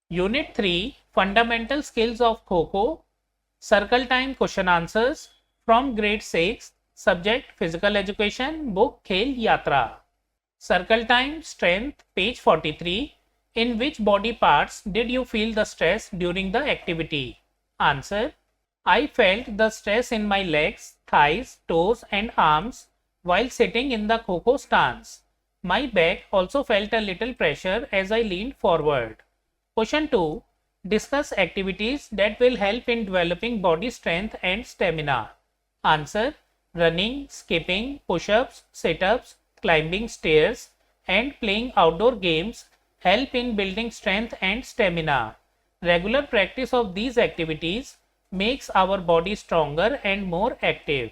Unit 3 Fundamental Skills of Kho-Kho. Circle time question answers from grade 6, subject Physical Education, book Khel Yatra. Circle time strength, page 43. In which body parts did you feel the stress during the activity? Answer. I felt the stress in my legs, thighs, toes and arms while sitting in the Kho-Kho stance. My back also felt a little pressure as I leaned forward. Question 2. Discuss activities that will help in developing body strength and stamina. Answer. Running, skipping, push-ups, sit-ups, climbing stairs and playing outdoor games help in building strength and stamina. Regular practice of these activities makes our body stronger and more active.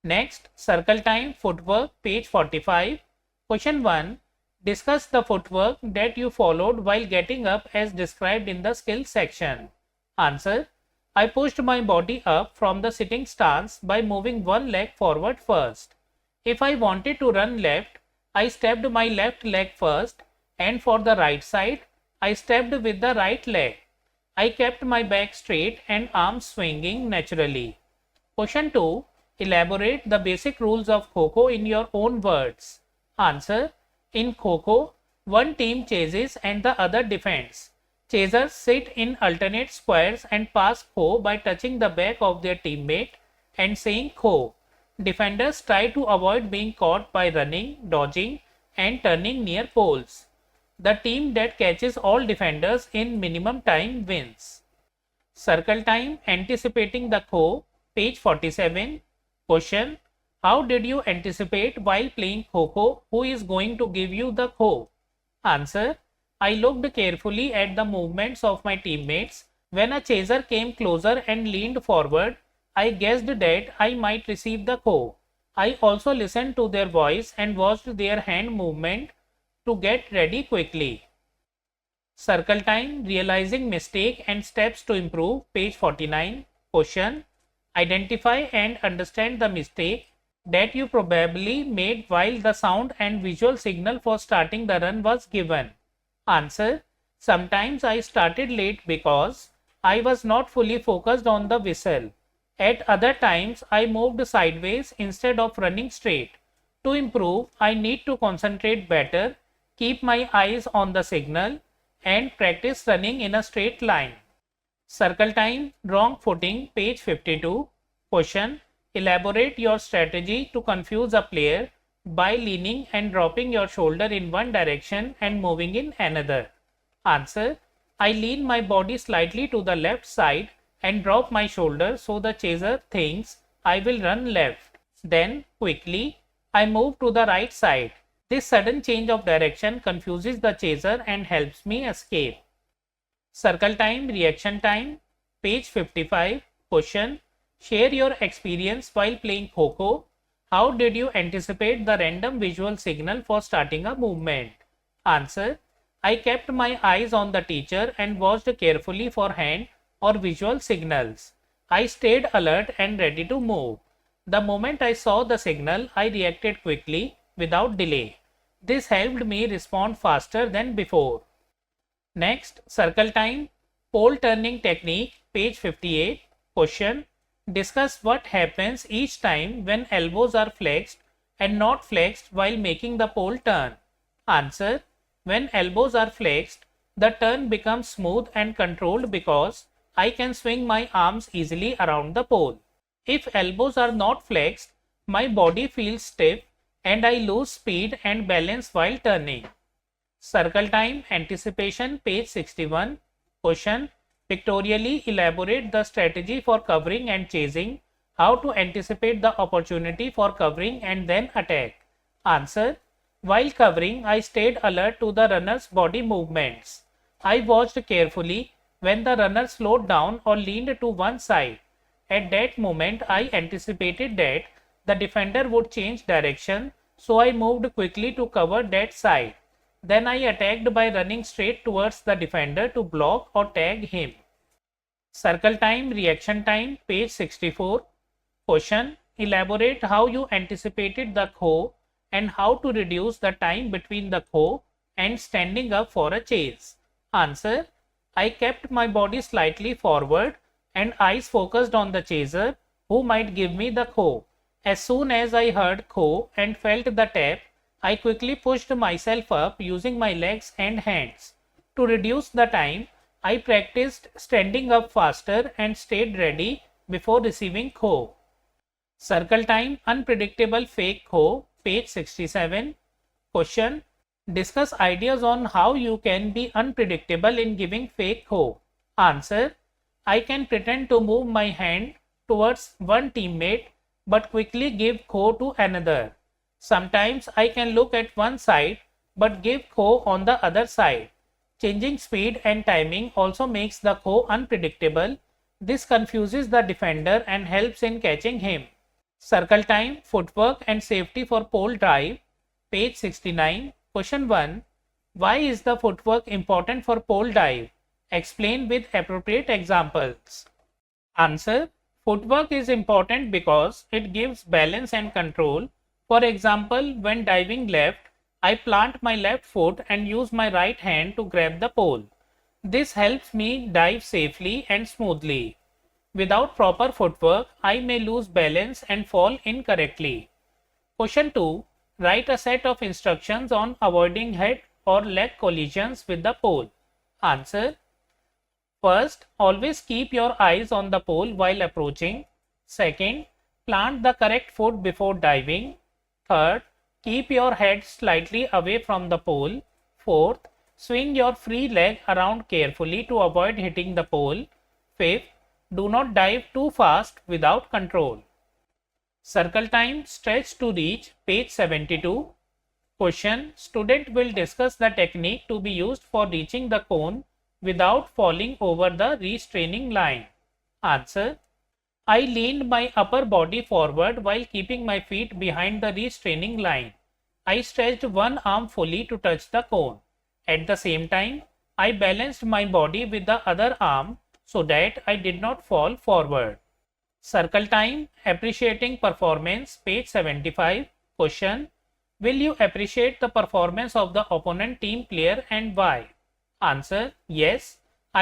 Next, circle time footwork, page 45. Question 1. Discuss the footwork that you followed while getting up as described in the skills section. Answer. I pushed my body up from the sitting stance by moving one leg forward first. If I wanted to run left, I stepped my left leg first, and for the right side, I stepped with the right leg. I kept my back straight and arms swinging naturally. Question 2. Elaborate the basic rules of Kho-Kho in your own words. Answer. In Kho-Kho, one team chases and the other defends. Chasers sit in alternate squares and pass Kho by touching the back of their teammate and saying Kho. Defenders try to avoid being caught by running, dodging and turning near poles. The team that catches all defenders in minimum time wins. Circle time anticipating the Kho, page 47. Question. How did you anticipate while playing Kho-Kho who is going to give you the Kho? Answer. I looked carefully at the movements of my teammates. When a chaser came closer and leaned forward, I guessed that I might receive the Kho. I also listened to their voice and watched their hand movement to get ready quickly. Circle time realizing mistake and steps to improve, page 49. Question. Identify and understand the mistake that you probably made while the sound and visual signal for starting the run was given. Answer. Sometimes I started late because I was not fully focused on the whistle. At other times I moved sideways instead of running straight. To improve, I need to concentrate better, keep my eyes on the signal and practice running in a straight line. Circle time wrong footing, page 52. Question. Elaborate your strategy to confuse a player by leaning and dropping your shoulder in one direction and moving in another. Answer. I lean my body slightly to the left side and drop my shoulder so the chaser thinks I will run left. Then, quickly, I move to the right side. This sudden change of direction confuses the chaser and helps me escape. Circle time, reaction time, page 55. Question. Share your experience while playing Kho-Kho. How did you anticipate the random visual signal for starting a movement? Answer. I kept my eyes on the teacher and watched carefully for hand or visual signals. I stayed alert and ready to move. The moment I saw the signal, I reacted quickly without delay. This helped me respond faster than before. Next, circle time, pole turning technique, page 58. Question. Discuss what happens each time when elbows are flexed and not flexed while making the pole turn. Answer. When elbows are flexed, the turn becomes smooth and controlled because I can swing my arms easily around the pole. If elbows are not flexed, my body feels stiff and I lose speed and balance while turning. Circle time anticipation, page 61. Question. Pictorially elaborate the strategy for covering and chasing. How to anticipate the opportunity for covering and then attack. Answer. While covering, I stayed alert to the runner's body movements. I watched carefully when the runner slowed down or leaned to one side. At that moment, I anticipated that the defender would change direction, so I moved quickly to cover that side. Then I attacked by running straight towards the defender to block or tag him. Circle time, reaction time, page 64. Question. Elaborate how you anticipated the Kho and how to reduce the time between the Kho and standing up for a chase. Answer. I kept my body slightly forward and eyes focused on the chaser who might give me the kho. As soon as I heard kho and felt the tap, I quickly pushed myself up using my legs and hands. To reduce the time, I practiced standing up faster and stayed ready before receiving kho. Circle time, unpredictable fake kho, page 67. Question: discuss ideas on how you can be unpredictable in giving fake kho. Answer: I can pretend to move my hand towards one teammate but quickly give kho to another. Sometimes I can look at one side but give kho on the other side. Changing speed and timing also makes the kho unpredictable. This confuses the defender and helps in catching him. Circle time, footwork and safety for pole drive, page 69. Question 1. Why is the footwork important for pole dive? Explain with appropriate examples. Answer: footwork is important because it gives balance and control. For example, when diving left, I plant my left foot and use my right hand to grab the pole. This helps me dive safely and smoothly. Without proper footwork, I may lose balance and fall incorrectly. Question 2. Write a set of instructions on avoiding head or leg collisions with the pole. Answer: first, always keep your eyes on the pole while approaching. Second, plant the correct foot before diving. Third, keep your head slightly away from the pole. Fourth, swing your free leg around carefully to avoid hitting the pole. Fifth, do not dive too fast without control. Circle time, stretch to reach, page 72. Question: student will discuss the technique to be used for reaching the cone without falling over the restraining line. Answer: I leaned my upper body forward while keeping my feet behind the restraining line. I stretched one arm fully to touch the cone. At the same time, I balanced my body with the other arm so that I did not fall forward. Circle time, appreciating performance, page 75. Question: will you appreciate the performance of the opponent team player and why? Answer: yes,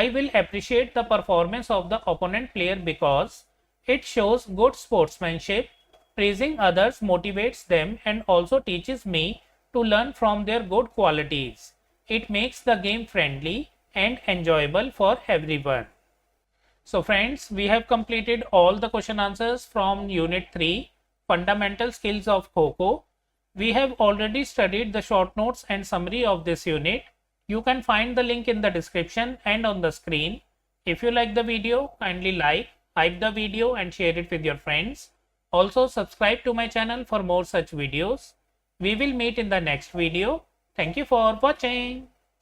I will appreciate the performance of the opponent player because it shows good sportsmanship. Praising others motivates them and also teaches me to learn from their good qualities. It makes the game friendly and enjoyable for everyone. So friends, we have completed all the question answers from Unit 3, Fundamental Skills of Kho-Kho. We have already studied the short notes and summary of this unit. You can find the link in the description and on the screen. If you like the video, kindly like, hype the video and share it with your friends. Also subscribe to my channel for more such videos. We will meet in the next video. Thank you for watching.